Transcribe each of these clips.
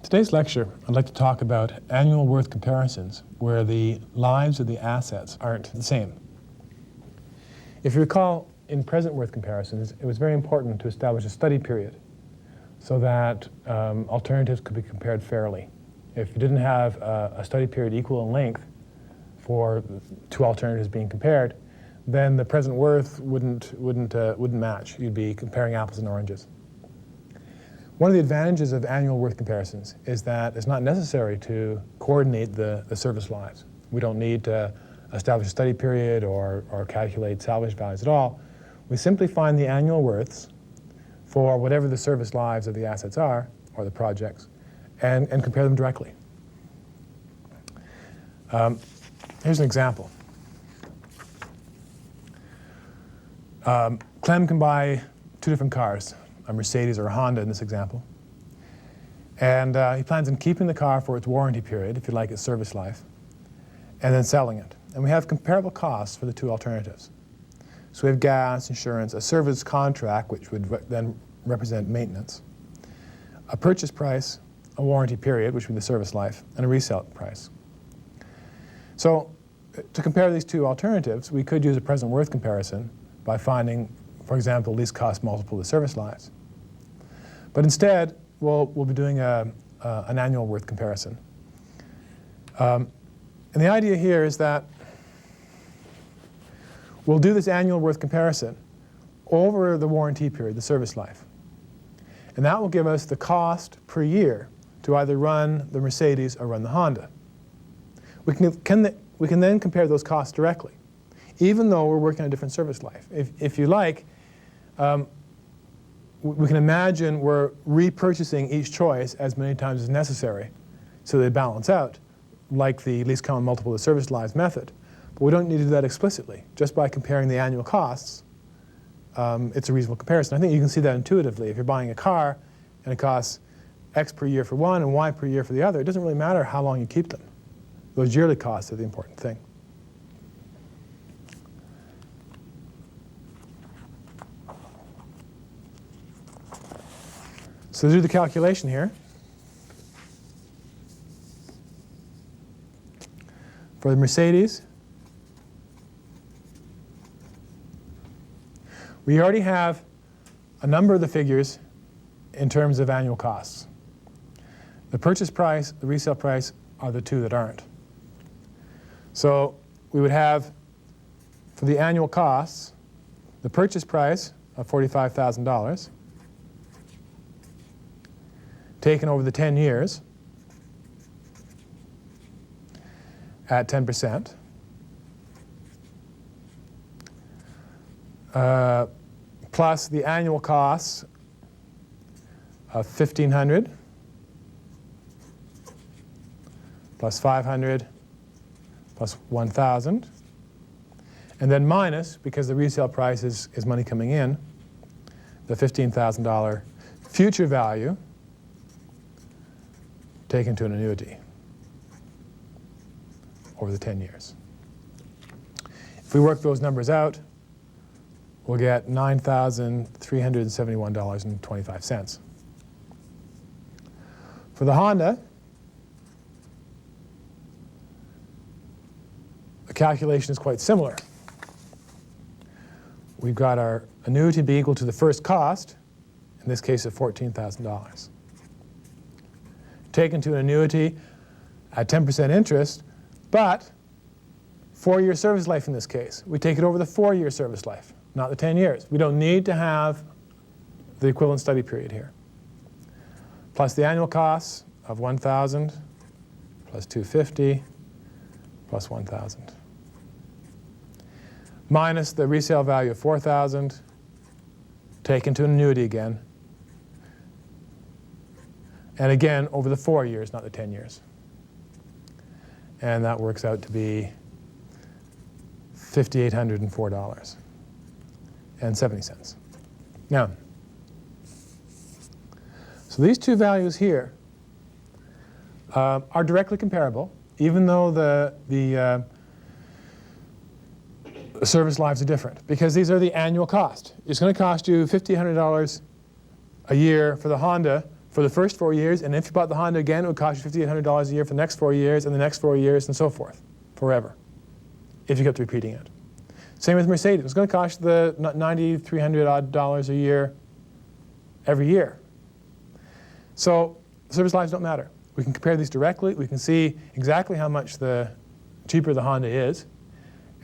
Today's lecture, I'd like to talk about annual worth comparisons where the lives of the assets aren't the same. If you recall, in present worth comparisons, it was very important to establish a study period so that alternatives could be compared fairly. If you didn't have a study period equal in length for two alternatives being compared, then the present worth wouldn't match. You'd be comparing apples and oranges. One of the advantages of annual worth comparisons is that it's not necessary to coordinate the service lives. We don't need to establish a study period or calculate salvage values at all. We simply find the annual worths for whatever the service lives of the assets are, or the projects, and compare them directly. Here's an example. Clem can buy two different cars, a Mercedes or a Honda in this example. And he plans on keeping the car for its warranty period, if you like, its service life, and then selling it. And we have comparable costs for the two alternatives. So we have gas, insurance, a service contract, which would then represent maintenance, a purchase price, a warranty period, which would be the service life, and a resale price. So to compare these two alternatives, we could use a present worth comparison by finding, for example, least cost multiple of the service lives. But instead, we'll be doing an annual worth comparison. And the idea here is that we'll do this annual worth comparison over the warranty period, the service life. And that will give us the cost per year to either run the Mercedes or run the Honda. We can then compare those costs directly, even though we're working on a different service life. If you like, we can imagine we're repurchasing each choice as many times as necessary so they balance out, like the least common multiple of the service lives method. But we don't need to do that explicitly. Just by comparing the annual costs, it's a reasonable comparison. I think you can see that intuitively. If you're buying a car and it costs X per year for one and Y per year for the other, it doesn't really matter how long you keep them. Those yearly costs are the important thing. So to do the calculation here, for the Mercedes, we already have a number of the figures in terms of annual costs. The purchase price, the resale price are the two that aren't. So we would have, for the annual costs, the purchase price of $45,000 taken over the 10 years at 10%, plus the annual costs of $1,500 plus $500 plus $1,000, and then minus, because the resale price is money coming in, the $15,000 future value taken to an annuity over the 10 years. If we work those numbers out, we'll get $9,371.25. For the Honda, the calculation is quite similar. We've got our annuity be equal to the first cost, in this case of $14,000. Taken to an annuity at 10% interest, but 4-year service life in this case. We take it over the 4-year service life, not the 10 years. We don't need to have the equivalent study period here. Plus the annual costs of $1,000 plus $250 plus $1,000. Minus the resale value of $4,000, taken to an annuity again. And again, over the 4 years, not the 10 years. And that works out to be $5,804.70. Now, so these two values here are directly comparable, even though the service lives are different, because these are the annual cost. It's going to cost you $1,500 a year for the Honda for the first 4 years, and if you bought the Honda again, it would cost you $5,800 a year for the next 4 years, and the next 4 years, and so forth, forever, if you kept repeating it. Same with Mercedes. It's going to cost the $9,300 a year every year. So service lives don't matter. We can compare these directly. We can see exactly how much cheaper the Honda is,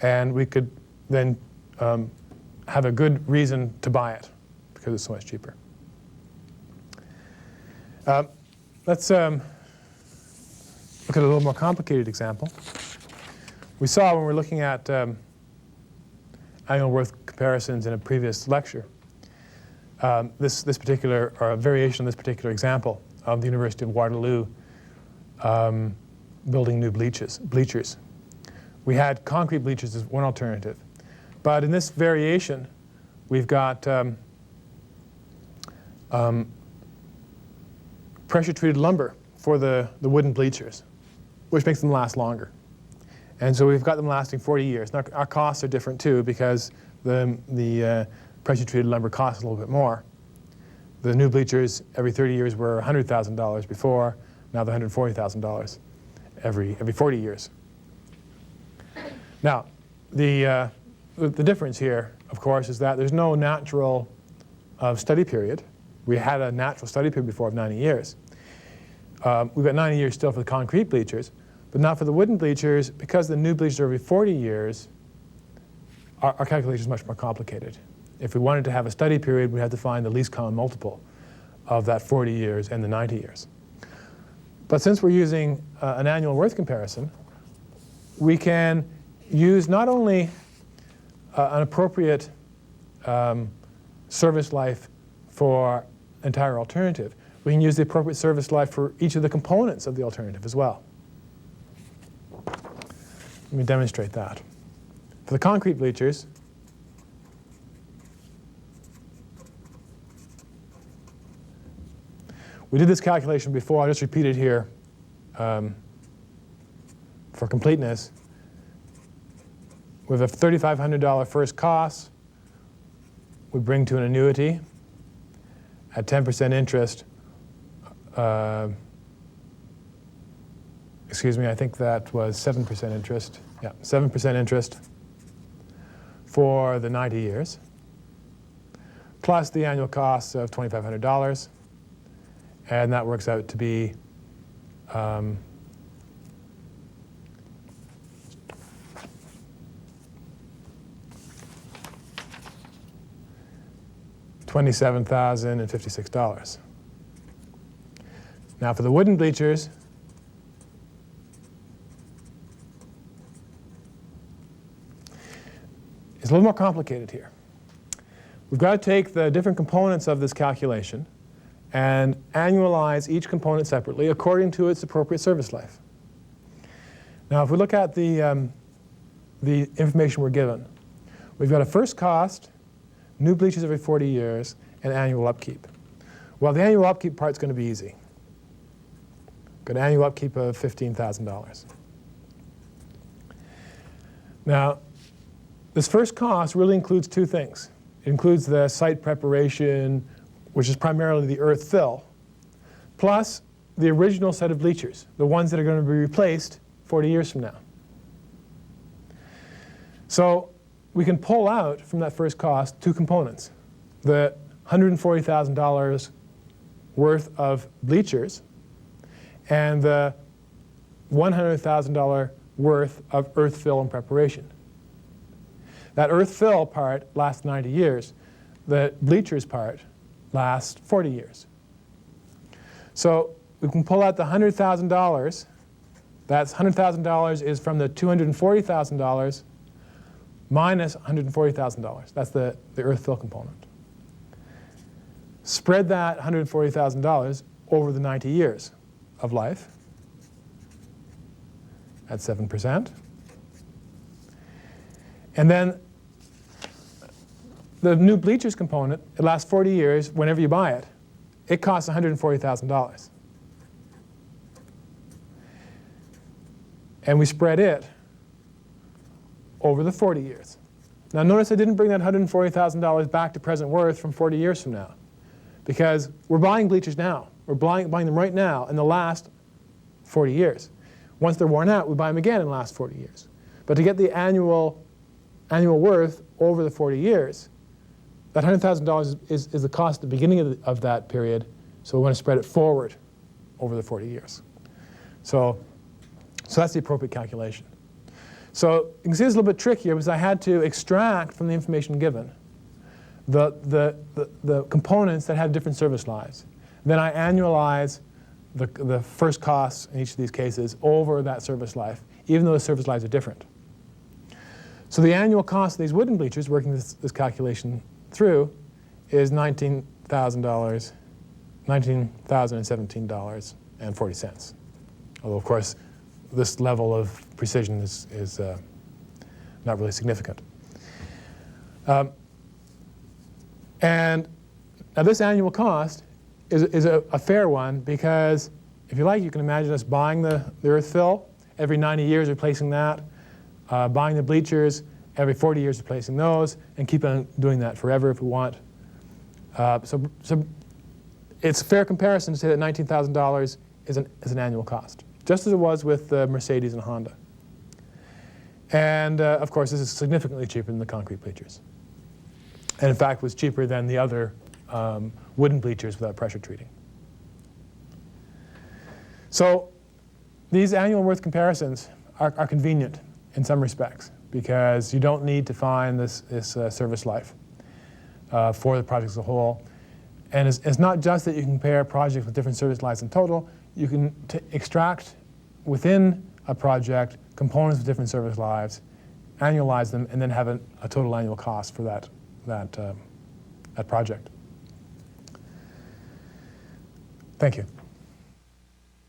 and we could then have a good reason to buy it because it's so much cheaper. Let's look at a little more complicated example. We saw when we were looking at annual worth comparisons in a previous lecture, this particular, or a variation of this particular example of the University of Waterloo building new bleachers. We had concrete bleachers as one alternative. But in this variation, we've got pressure-treated lumber for the wooden bleachers, which makes them last longer. And so we've got them lasting 40 years. Now, our costs are different, too, because the pressure-treated lumber costs a little bit more. The new bleachers every 30 years were $100,000 before. Now they're $140,000 every 40 years. Now, the difference here, of course, is that there's no natural study period. We had a natural study period before of 90 years. We've got 90 years still for the concrete bleachers, but not for the wooden bleachers. Because the new bleachers are every 40 years, our calculation is much more complicated. If we wanted to have a study period, we'd have to find the least common multiple of that 40 years and the 90 years. But since we're using an annual worth comparison, we can use not only an appropriate service life for entire alternative, we can use the appropriate service life for each of the components of the alternative as well. Let me demonstrate that. For the concrete bleachers, we did this calculation before. I'll just repeat it here for completeness. With a $3,500 first cost, we bring to an annuity at 10% interest. Excuse me, I think that was 7% interest. Yeah, 7% interest for the 90 years, plus the annual cost of $2,500. And that works out to be $27,056. Now for the wooden bleachers, it's a little more complicated here. We've got to take the different components of this calculation and annualize each component separately according to its appropriate service life. Now if we look at the information we're given, we've got a first cost, new bleachers every 40 years, and annual upkeep. Well, the annual upkeep part's going to be easy. Got an annual upkeep of $15,000. Now, this first cost really includes two things. It includes the site preparation, which is primarily the earth fill, plus the original set of bleachers, the ones that are going to be replaced 40 years from now. So we can pull out from that first cost two components. The $140,000 worth of bleachers and the $100,000 worth of earth fill and preparation. That earth fill part lasts 90 years. The bleachers part lasts 40 years. So we can pull out the $100,000. That's $100,000 is from the $240,000 minus $140,000. That's the earth fill component. Spread that $140,000 over the 90 years of life at 7%. And then the new bleachers component, it lasts 40 years whenever you buy it. It costs $140,000. And we spread it over the 40 years. Now notice I didn't bring that $140,000 back to present worth from 40 years from now. because we're buying bleachers now. We're buying them right now in the last 40 years. Once they're worn out, we buy them again in the last 40 years. But to get the annual worth over the 40 years, that $100,000 is the cost at the beginning of that period, so we want to spread it forward over the 40 years. So that's the appropriate calculation. So you can see it's a little bit trickier because I had to extract from the information given the components that have different service lives. Then I annualize the first costs in each of these cases over that service life, even though the service lives are different. So the annual cost of these wooden bleachers, working this calculation through, is $19,017.40. Although, of course, this level of precision is not really significant. And now this annual cost is a fair one because, if you like, you can imagine us buying the earth fill, every 90 years replacing that, buying the bleachers, every 40 years replacing those, and keep on doing that forever if we want. So it's a fair comparison to say that $19,000 is an annual cost, just as it was with Mercedes and Honda. And of course, this is significantly cheaper than the concrete bleachers. And in fact, was cheaper than the other wooden bleachers without pressure treating. So these annual worth comparisons are convenient in some respects because you don't need to find this service life for the project as a whole. And it's not just that you can compare projects with different service lives in total. You can extract within a project components with different service lives, annualize them, and then have a total annual cost for that project. Thank you.